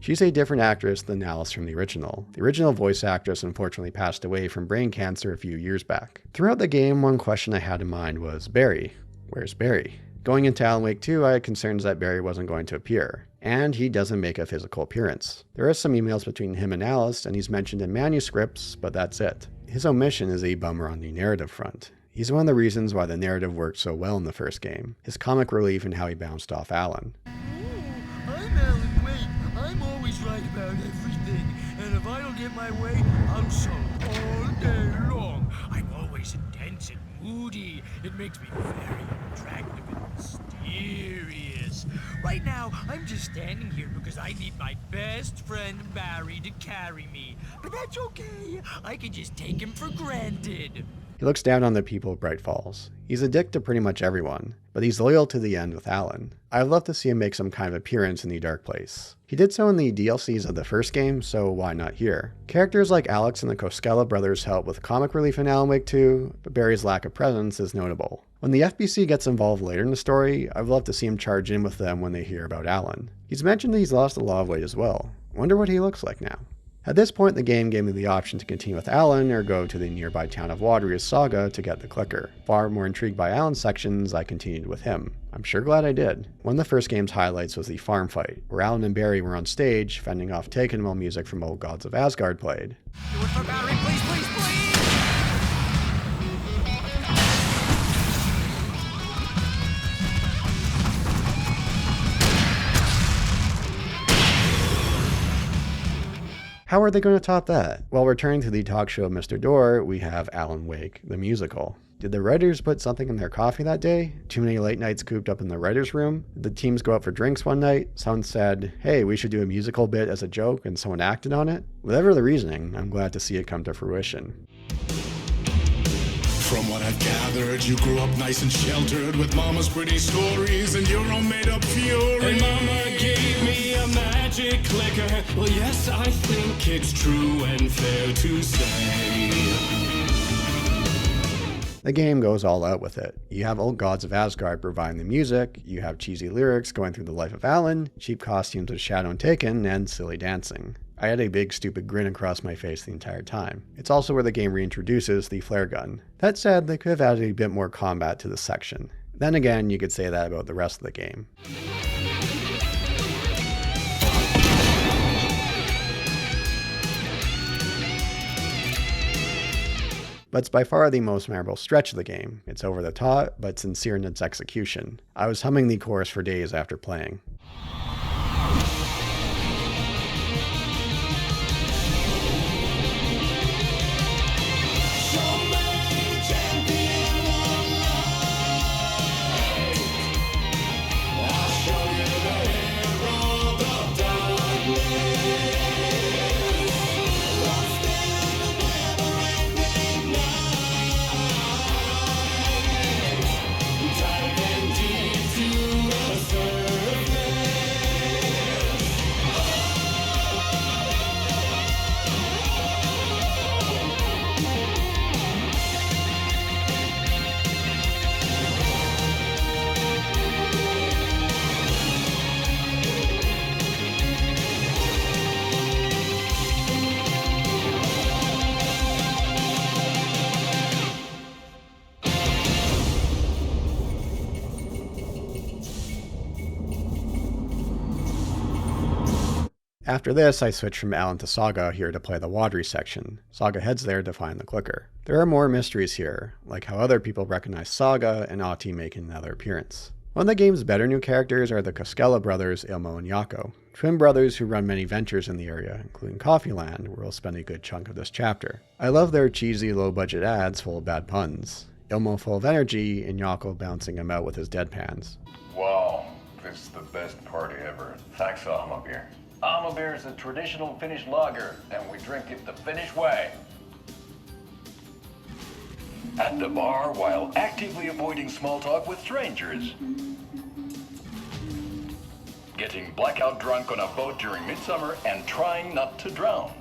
She's a different actress than Alice from the original. The original voice actress unfortunately passed away from brain cancer a few years back. Throughout the game, one question I had in mind was, Barry? Where's Barry? Going into Alan Wake 2, I had concerns that Barry wasn't going to appear, and he doesn't make a physical appearance. There are some emails between him and Alice, and he's mentioned in manuscripts, but that's it. His omission is a bummer on the narrative front. He's one of the reasons why the narrative worked so well in the first game. His comic relief and how he bounced off Alan. I'm Alan Wake. I'm always right about everything. And if I don't get my way, I'm sold all day long. I'm always intense and moody. It makes me very attractive and mysterious. Right now, I'm just standing here because I need my best friend Barry to carry me. But that's okay. I can just take him for granted. He looks down on the people of Bright Falls. He's a dick to pretty much everyone, but he's loyal to the end with Alan. I'd love to see him make some kind of appearance in the Dark Place. He did so in the DLCs of the first game, so why not here? Characters like Alex and the Koskela brothers help with comic relief in Alan Wake 2, but Barry's lack of presence is notable. When the FBC gets involved later in the story, I'd love to see him charge in with them when they hear about Alan. He's mentioned that he's lost a lot of weight as well. Wonder what he looks like now. At this point, the game gave me the option to continue with Alan or go to the nearby town of Watery as Saga to get the clicker. Far more intrigued by Alan's sections, I continued with him. I'm sure glad I did. One of the first game's highlights was the farm fight, where Alan and Barry were on stage, fending off Taken while music from Old Gods of Asgard played. Do it for Barry, please, please, please! How are they going to top that? Well, returning to the talk show of Mr. Door, we have Alan Wake, the musical. Did the writers put something in their coffee that day? Too many late nights cooped up in the writer's room? Did the teams go out for drinks one night? Someone said, hey, we should do a musical bit as a joke, and someone acted on it? Whatever the reasoning, I'm glad to see it come to fruition. From what I've gathered, you grew up nice and sheltered with mama's pretty stories and your own made-up fury. And mama gave me a magic clicker. Well, yes, I think it's true and fair to say. The game goes all out with it. You have Old Gods of Asgard providing the music, you have cheesy lyrics going through the life of Alan, cheap costumes with Shadow and Taken, and silly dancing. I had a big stupid grin across my face the entire time. It's also where the game reintroduces the flare gun. That said, they could have added a bit more combat to this section. Then again, you could say that about the rest of the game. But it's by far the most memorable stretch of the game. It's over the top, but sincere in its execution. I was humming the chorus for days after playing. After this, I switched from Alan to Saga here to play the Watery section. Saga heads there to find the clicker. There are more mysteries here, like how other people recognize Saga and Ahti making another appearance. One of the game's better new characters are the Koskela brothers, Ilmo and Jaakko, twin brothers who run many ventures in the area, including Coffeeland, where we'll spend a good chunk of this chapter. I love their cheesy, low-budget ads full of bad puns. Ilmo full of energy, and Jaakko bouncing him out with his deadpans. Wow, this is the best party ever. Thanks, Alma beer. Alma beer is a traditional Finnish lager, and we drink it the Finnish way. At the bar while actively avoiding small talk with strangers. Getting blackout drunk on a boat during midsummer and trying not to drown.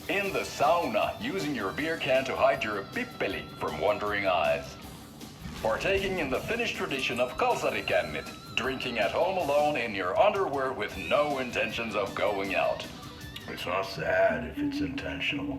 In the sauna, using your beer can to hide your pippeli from wandering eyes. Partaking in the Finnish tradition of kalsarikännit, drinking at home alone in your underwear with no intentions of going out. It's not sad if it's intentional.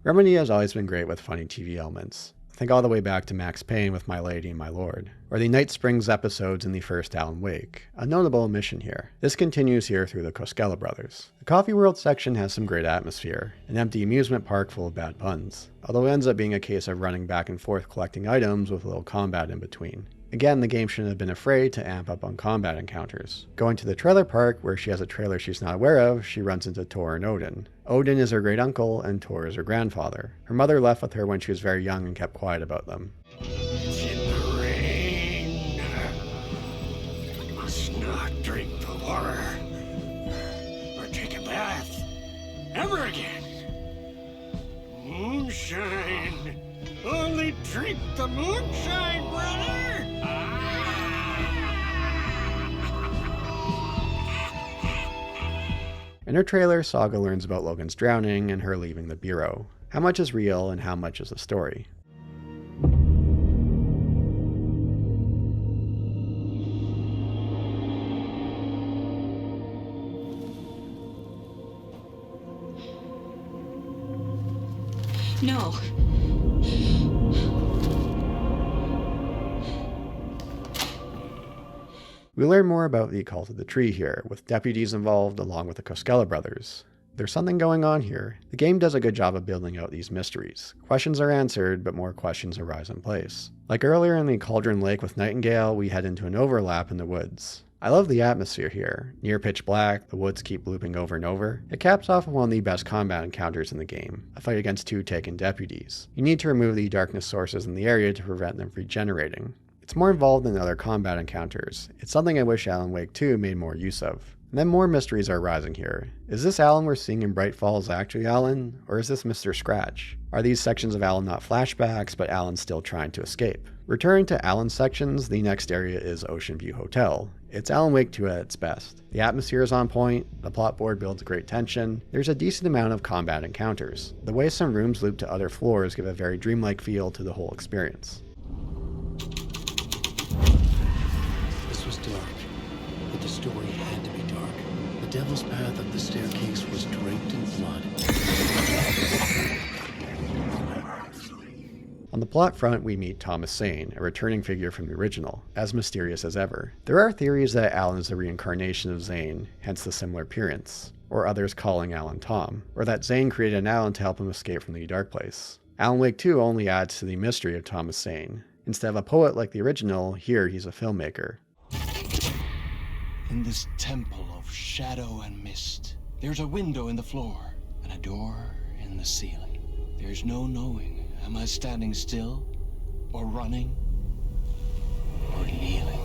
Remedy has always been great with funny TV elements. Think all the way back to Max Payne with My Lady and My Lord, or the Night Springs episodes in the first Alan Wake, a notable omission here. This continues here through the Koskela brothers. The Coffee World section has some great atmosphere, an empty amusement park full of bad puns, although it ends up being a case of running back and forth collecting items with a little combat in between. Again, the game shouldn't have been afraid to amp up on combat encounters. Going to the trailer park, where she has a trailer she's not aware of, she runs into Thor and Odin. Odin is her great uncle, and Thor is her grandfather. Her mother left with her when she was very young and kept quiet about them. It's in the rain. Must not drink the water. Or take a bath. Ever again. moonshine. Only drink the moonshine, brother! In her trailer, Saga learns about Logan's drowning and her leaving the Bureau. How much is real and how much is a story? No. We learn more about the Cult of the Tree here, with deputies involved along with the Koskela brothers. There's something going on here. The game does a good job of building out these mysteries. Questions are answered, but more questions arise in place. Like earlier in the Cauldron Lake with Nightingale, we head into an overlap in the woods. I love the atmosphere here. Near pitch black, the woods keep looping over and over. It caps off one of the best combat encounters in the game, a fight against 2 taken deputies. You need to remove the darkness sources in the area to prevent them regenerating. It's more involved than other combat encounters. It's something I wish Alan Wake 2 made more use of. And then more mysteries are rising here. Is this Alan we're seeing in Bright Falls actually Alan, or is this Mr. Scratch? Are these sections of Alan not flashbacks, but Alan still trying to escape? Returning to Alan's sections, the next area is Ocean View Hotel. It's Alan Wake 2 at its best. The atmosphere is on point, the plot board builds great tension, there's a decent amount of combat encounters. The way some rooms loop to other floors give a very dreamlike feel to the whole experience. This was dark, but the story had to be dark. The devil's path up the staircase was draped in blood. On the plot front, we meet Thomas Sane, a returning figure from the original, as mysterious as ever. There are theories that Alan is the reincarnation of Zane, hence the similar appearance, or others calling Alan Tom, or that Zane created an Alan to help him escape from the dark place. Alan Wake 2 only adds to the mystery of Thomas Sane. Instead of a poet like the original, here he's a filmmaker. In this temple of shadow and mist, there's a window in the floor and a door in the ceiling. There's no knowing. Am I standing still, or running, or kneeling?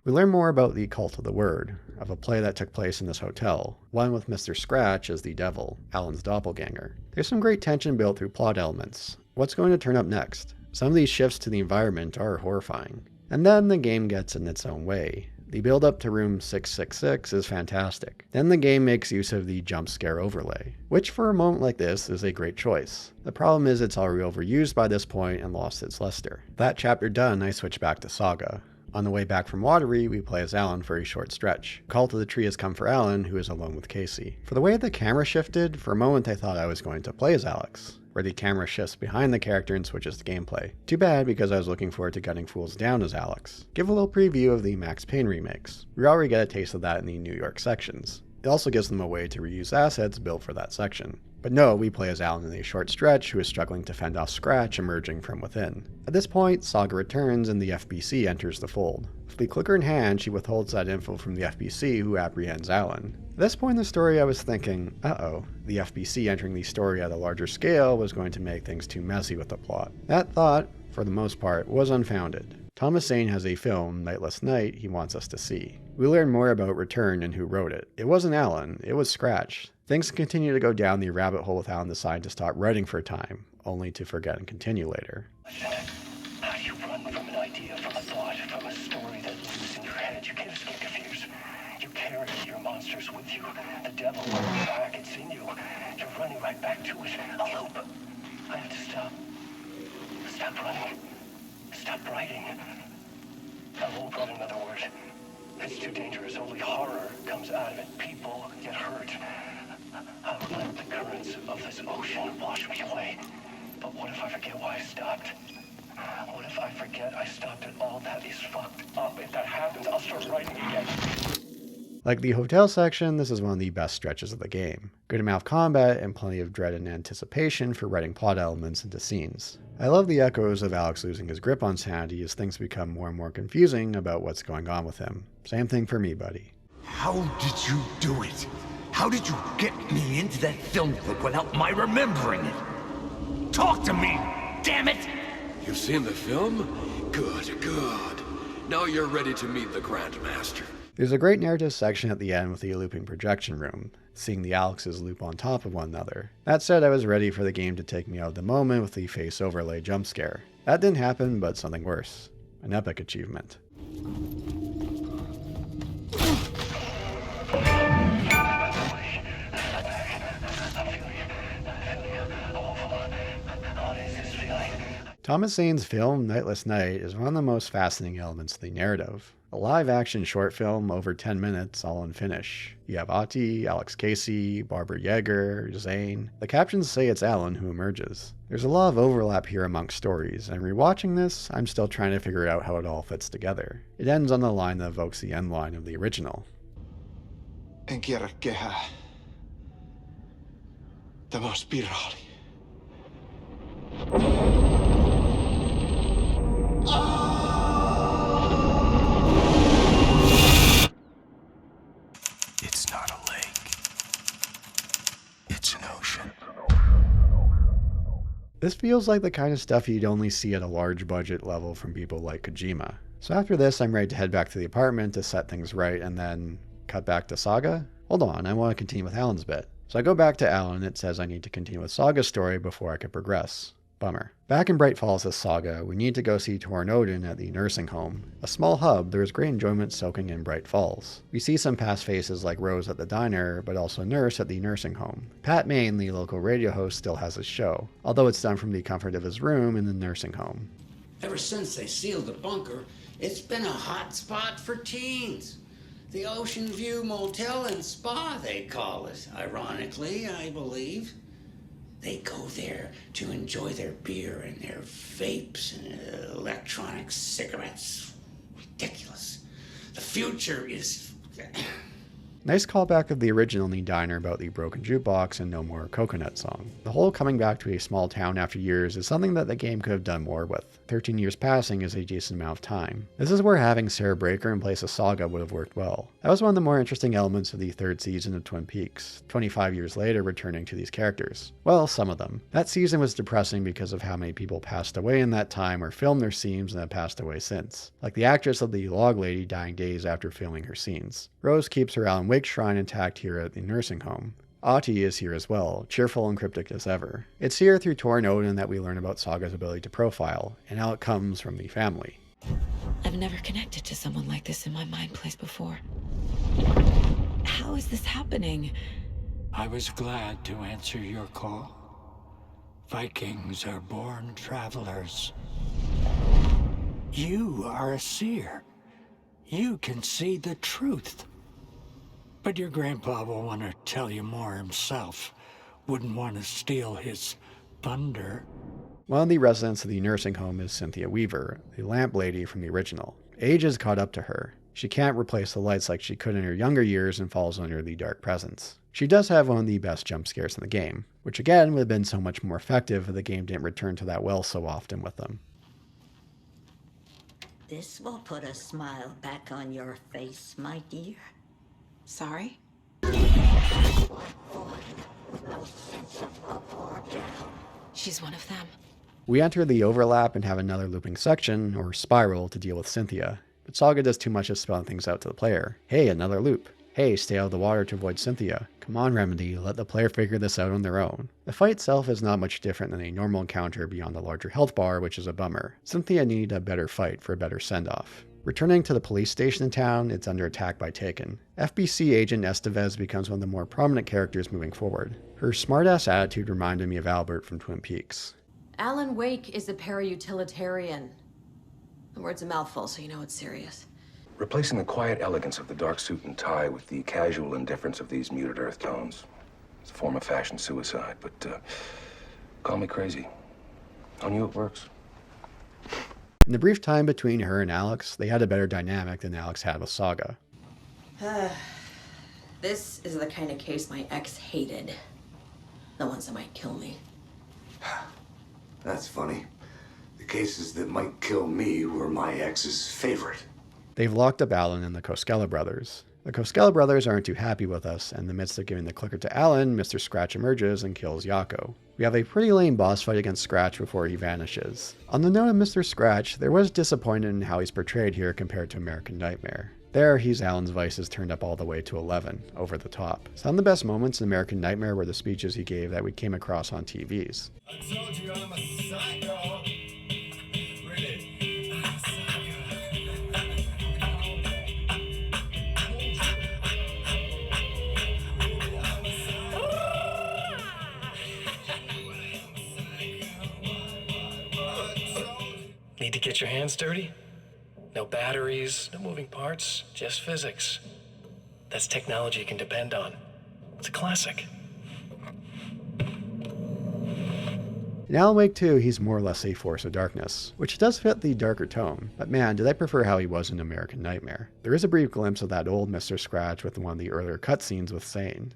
We learn more about the Cult of the Word, of a play that took place in this hotel, one with Mr. Scratch as the devil, Alan's doppelganger. There's some great tension built through plot elements. What's going to turn up next? Some of these shifts to the environment are horrifying. And then the game gets in its own way. The build up to room 666 is fantastic. Then the game makes use of the jump scare overlay, which for a moment like this is a great choice. The problem is it's already overused by this point and lost its luster. That chapter done, I switch back to Saga. On the way back from Watery, we play as Alan for a short stretch. Cult of the Tree has come for Alan, who is alone with Casey. For the way the camera shifted, for a moment I thought I was going to play as Alex, where the camera shifts behind the character and switches to gameplay. Too bad, because I was looking forward to gunning fools down as Alex. Give a little preview of the Max Payne remakes. We already get a taste of that in the New York sections. It also gives them a way to reuse assets built for that section. But no, we play as Alan in a short stretch who is struggling to fend off Scratch emerging from within. At this point, Saga returns and the FBC enters the fold. With the clicker in hand, she withholds that info from the FBC who apprehends Alan. At this point in the story, I was thinking, uh-oh, the FBC entering the story at a larger scale was going to make things too messy with the plot. That thought, for the most part, was unfounded. Thomas Sane has a film, Nightless Night, he wants us to see. We learn more about Return and who wrote it. It wasn't Alan, it was Scratch. Things continue to go down the rabbit hole with Alan deciding to stop writing for a time, only to forget and continue later. How do you run from an idea, from a thought, from a story that lives in your head? You can't escape your fears. You carry your monsters with you. The devil will be back, it's in you. You're running right back to it. A loop. I have to stop. Stop running. Stop writing. I won't write another word. It's too dangerous. Only horror comes out of it. People get hurt. I'll let the currents of this ocean wash me away. But what if I forget why I stopped? What if I forget I stopped at all? That is fucked up. If that happens, I'll start writing again. Like the hotel section, this is one of the best stretches of the game. Good amount of combat and plenty of dread and anticipation for writing plot elements into scenes. I love the echoes of Alex losing his grip on sanity as things become more and more confusing about what's going on with him. Same thing for me, buddy. How did you do it? How did you get me into that film clip without my remembering it? Talk to me, damn it! You've seen the film? Good, good. Now you're ready to meet the Grandmaster. There's a great narrative section at the end with the looping projection room, seeing the Alexes loop on top of one another. That said, I was ready for the game to take me out of the moment with the face overlay jump scare. That didn't happen, but something worse. An epic achievement. Thomas Zane's film, Nightless Night, is one of the most fascinating elements of the narrative. A live-action short film, over 10 minutes, all in Finnish. You have Ahti, Alex Casey, Barbara Yeager, Zane. The captions say it's Alan who emerges. There's a lot of overlap here amongst stories, and rewatching this, I'm still trying to figure out how it all fits together. It ends on the line that evokes the end line of the original. En kierrä kehää. Tämä on spiraali. It's not a lake. It's an ocean. This feels like the kind of stuff you'd only see at a large budget level from people like Kojima. So after this, I'm ready to head back to the apartment to set things right and then cut back to Saga? Hold on, I want to continue with Alan's bit. So I go back to Alan, it says I need to continue with Saga's story before I can progress. Bummer. Back in Bright Falls as Saga, we need to go see Tor and Odin at the nursing home. A small hub, there is great enjoyment soaking in Bright Falls. We see some past faces like Rose at the diner, but also Nurse at the nursing home. Pat Main, the local radio host, still has his show, although it's done from the comfort of his room in the nursing home. Ever since they sealed the bunker, it's been a hot spot for teens. The Ocean View Motel and Spa, they call it, ironically, I believe. They go there to enjoy their beer and their vapes and electronic cigarettes. Ridiculous. The future is... Nice callback of the original in the diner about the broken jukebox and No More Coconut song. The whole coming back to a small town after years is something that the game could have done more with. 13 years passing is a decent amount of time. This is where having Sarah Breaker in place of Saga would have worked well. That was one of the more interesting elements of the third season of Twin Peaks, 25 years later returning to these characters. Well, some of them. That season was depressing because of how many people passed away in that time or filmed their scenes and have passed away since. Like the actress of the Log Lady dying days after filming her scenes. Rose keeps her Alan Wake shrine intact here at the nursing home. Ahti is here as well, cheerful and cryptic as ever. It's here through Tor and Odin that we learn about Saga's ability to profile, and how it comes from the family. I've never connected to someone like this in my mind place before. How is this happening? I was glad to answer your call. Vikings are born travelers. You are a seer. You can see the truth. But your grandpa will want to tell you more himself. Wouldn't want to steal his thunder. One of the residents of the nursing home is Cynthia Weaver, the lamp lady from the original. Age has caught up to her. She can't replace the lights like she could in her younger years and falls under the dark presence. She does have one of the best jump scares in the game, which again would have been so much more effective if the game didn't return to that well so often with them. This will put a smile back on your face, my dear. Sorry? She's one of them. We enter the overlap and have another looping section, or spiral, to deal with Cynthia. But Saga does too much of spelling things out to the player. Hey, another loop. Hey, stay out of the water to avoid Cynthia. Come on, Remedy, let the player figure this out on their own. The fight itself is not much different than a normal encounter beyond the larger health bar, which is a bummer. Cynthia needed a better fight for a better send-off. Returning to the police station in town, it's under attack by Taken. FBC agent Estevez becomes one of the more prominent characters moving forward. Her smartass attitude reminded me of Albert from Twin Peaks. Alan Wake is a para-utilitarian. The word's a mouthful, so you know it's serious. Replacing the quiet elegance of the dark suit and tie with the casual indifference of these muted earth tones. It's a form of fashion suicide, but call me crazy. On you it works. In the brief time between her and Alex, they had a better dynamic than Alex had with Saga. This is the kind of case my ex hated. The ones that might kill me. That's funny. The cases that might kill me were my ex's favorite. They've locked up Alan and the Koskela brothers. The Koskela brothers aren't too happy with us, and in the midst of giving the clicker to Alan, Mr. Scratch emerges and kills Yako. We have a pretty lame boss fight against Scratch before he vanishes. On the note of Mr. Scratch, there was disappointment in how he's portrayed here compared to American Nightmare. There, he's Alan's vices turned up all the way to 11, over the top. Some of the best moments in American Nightmare were the speeches he gave that we came across on TVs. I told you I'm a psycho. Really? I'm a Need to get your hands dirty? No batteries, no moving parts, just physics. That's technology you can depend on. It's a classic. In Alan Wake 2, he's more or less a force of darkness, which does fit the darker tone, but man, did I prefer how he was in American Nightmare. There is a brief glimpse of that old Mr. Scratch with one of the earlier cutscenes with Sane.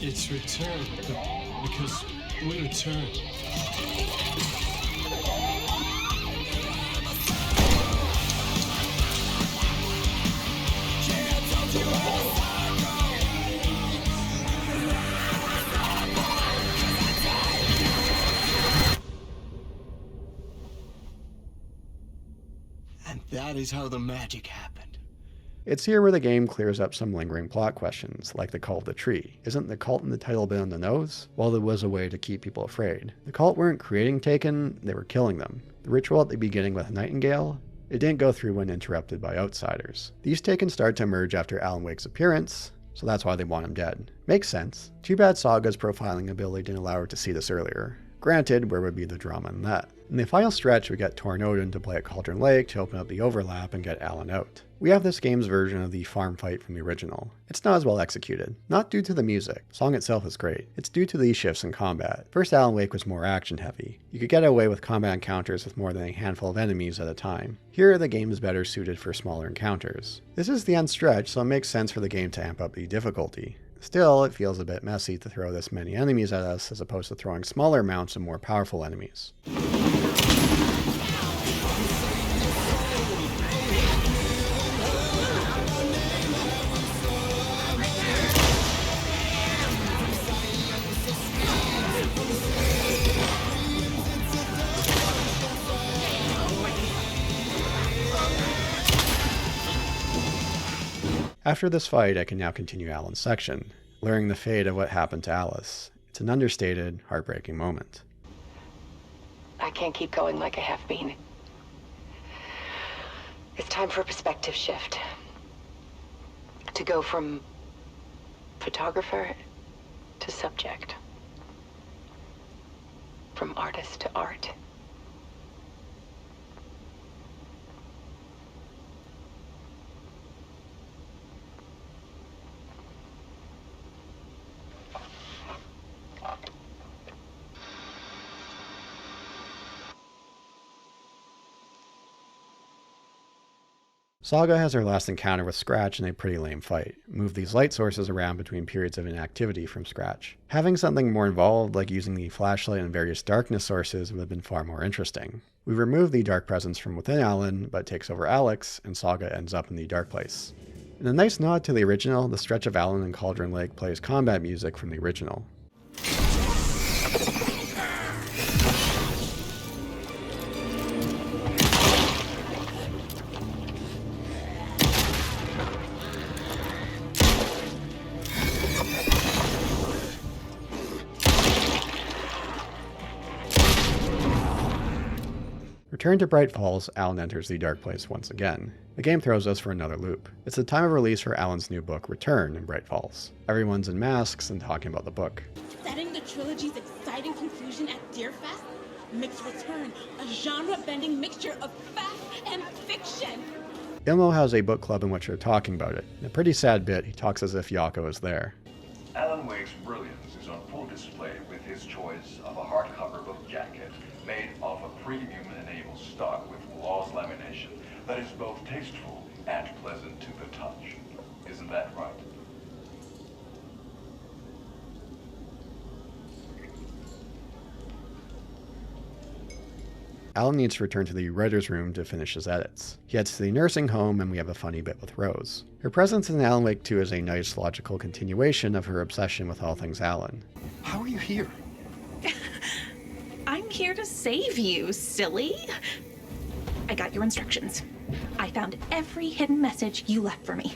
It's returned, because we return. And that is how the magic happened. It's here where the game clears up some lingering plot questions, like the cult of the tree. Isn't the cult in the title a bit on the nose? Well, there was a way to keep people afraid. The cult weren't creating Taken, they were killing them. The ritual at the beginning with Nightingale, it didn't go through when interrupted by outsiders. These Taken start to emerge after Alan Wake's appearance, so that's why they want him dead. Makes sense. Too bad Saga's profiling ability didn't allow her to see this earlier. Granted, where would be the drama in that? In the final stretch, we get Tornodon to play at Cauldron Lake to open up the overlap and get Alan out. We have this game's version of the farm fight from the original. It's not as well executed. Not due to the music. The song itself is great. It's due to these shifts in combat. First Alan Wake was more action heavy. You could get away with combat encounters with more than a handful of enemies at a time. Here, the game is better suited for smaller encounters. This is the end stretch, so it makes sense for the game to amp up the difficulty. Still, it feels a bit messy to throw this many enemies at us as opposed to throwing smaller amounts of more powerful enemies. After this fight, I can now continue Alan's section, learning the fate of what happened to Alice. It's an understated, heartbreaking moment. I can't keep going like I have been. It's time for a perspective shift. To go from photographer to subject. From artist to art. Saga has her last encounter with Scratch in a pretty lame fight. Move these light sources around between periods of inactivity from Scratch. Having something more involved, like using the flashlight and various darkness sources, would have been far more interesting. We remove the dark presence from within Alan, but it takes over Alex, and Saga ends up in the dark place. In a nice nod to the original, the stretch of Alan and Cauldron Lake plays combat music from the original. Return to Bright Falls, Alan enters the dark place once again. The game throws us for another loop. It's the time of release for Alan's new book, Return, in Bright Falls. Everyone's in masks and talking about the book. Setting the trilogy's exciting conclusion at Deerfest makes Return a genre-bending mixture of fact and fiction. Ilmo has a book club in which they're talking about it. In a pretty sad bit, he talks as if Yako is there. Alan Wake's brilliance is on full display with his choice of a hardcover book jacket made of a premium-enabled stock with gloss lamination that is both tasteful and pleasant to the touch. Isn't that right? Alan needs to return to the writer's room to finish his edits. He heads to the nursing home, and we have a funny bit with Rose. Her presence in Alan Wake 2 is a nice logical continuation of her obsession with all things Alan. How are you here? I'm here to save you, silly. I got your instructions. I found every hidden message you left for me.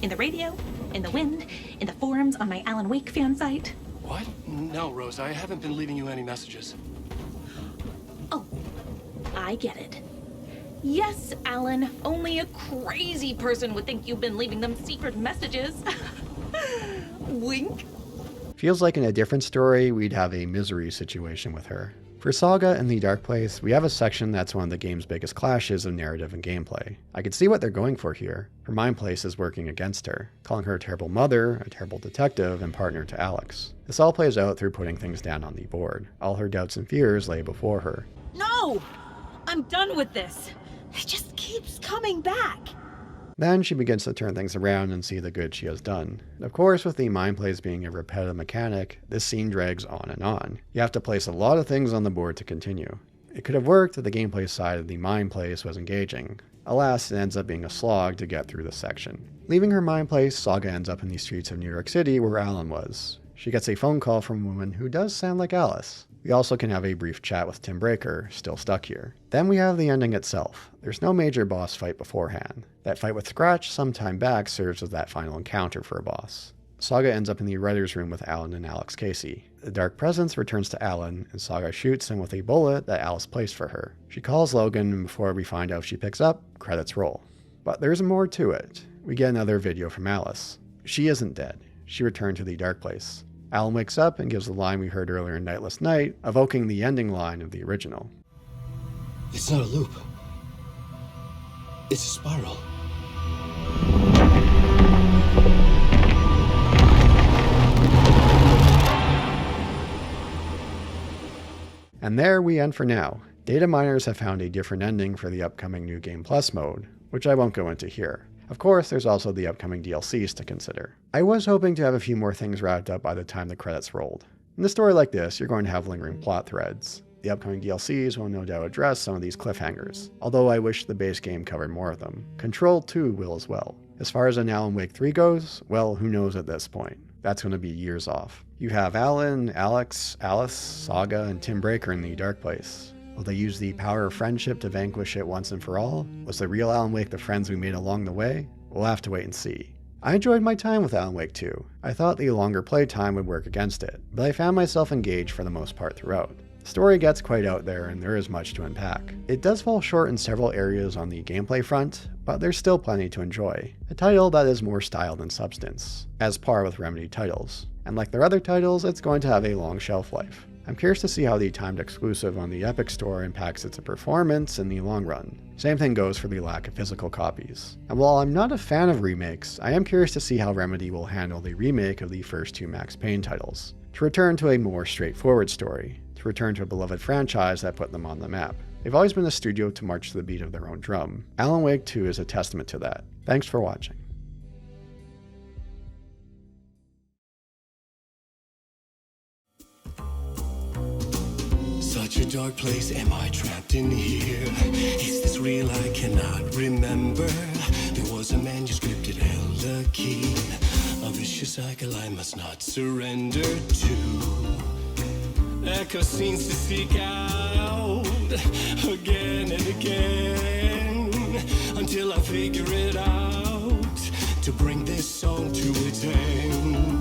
In the radio, in the wind, in the forums on my Alan Wake fan site. What? No, Rose, I haven't been leaving you any messages. Oh, I get it. Yes, Alan, only a crazy person would think you've been leaving them secret messages. Wink. Feels like in a different story, we'd have a misery situation with her. For Saga and the Dark Place, we have a section that's one of the game's biggest clashes of narrative and gameplay. I can see what they're going for here. Her mind place is working against her, calling her a terrible mother, a terrible detective, and partner to Alex. This all plays out through putting things down on the board. All her doubts and fears lay before her. No! I'm done with this. It just keeps coming back. Then she begins to turn things around and see the good she has done. Of course, with the mind plays being a repetitive mechanic, this scene drags on and on. You have to place a lot of things on the board to continue. It could have worked if the gameplay side of the mind place was engaging. Alas, it ends up being a slog to get through this section. Leaving her mind place, Saga ends up in the streets of New York City where Alan was. She gets a phone call from a woman who does sound like Alice. We also can have a brief chat with Tim Breaker, still stuck here. Then we have the ending itself. There's no major boss fight beforehand. That fight with Scratch some time back serves as that final encounter for a boss. Saga ends up in the writer's room with Alan and Alex Casey. The Dark Presence returns to Alan, and Saga shoots him with a bullet that Alice placed for her. She calls Logan, and before we find out if she picks up, credits roll. But there's more to it. We get another video from Alice. She isn't dead. She returned to the Dark Place. Alan wakes up and gives the line we heard earlier in Nightless Night, evoking the ending line of the original. It's not a loop. It's a spiral. And there we end for now. Data miners have found a different ending for the upcoming New Game Plus mode, which I won't go into here. Of course, there's also the upcoming DLCs to consider. I was hoping to have a few more things wrapped up by the time the credits rolled. In a story like this, you're going to have lingering plot threads. The upcoming DLCs will no doubt address some of these cliffhangers, although I wish the base game covered more of them. Control 2 will as well. As far as an Alan Wake 3 goes, well, who knows at this point. That's going to be years off. You have Alan, Alex, Alice, Saga, and Tim Breaker in the Dark Place. Will they use the power of friendship to vanquish it once and for all? Was the real Alan Wake the friends we made along the way? We'll have to wait and see. I enjoyed my time with Alan Wake 2. I thought the longer playtime would work against it, but I found myself engaged for the most part throughout. The story gets quite out there and there is much to unpack. It does fall short in several areas on the gameplay front, but there's still plenty to enjoy. A title that is more style than substance, as par with Remedy titles. And like their other titles, it's going to have a long shelf life. I'm curious to see how the timed exclusive on the Epic Store impacts its performance in the long run. Same thing goes for the lack of physical copies. And while I'm not a fan of remakes, I am curious to see how Remedy will handle the remake of the first two Max Payne titles. To return to a more straightforward story, to return to a beloved franchise that put them on the map. They've always been a studio to march to the beat of their own drum. Alan Wake 2 is a testament to that. Thanks for watching. Such a dark place, am I trapped in here? Is this real? I cannot remember. There was a manuscript, it held a key. A vicious cycle I must not surrender to. Echo scenes to seek out again and again until I figure it out to bring this song to its end.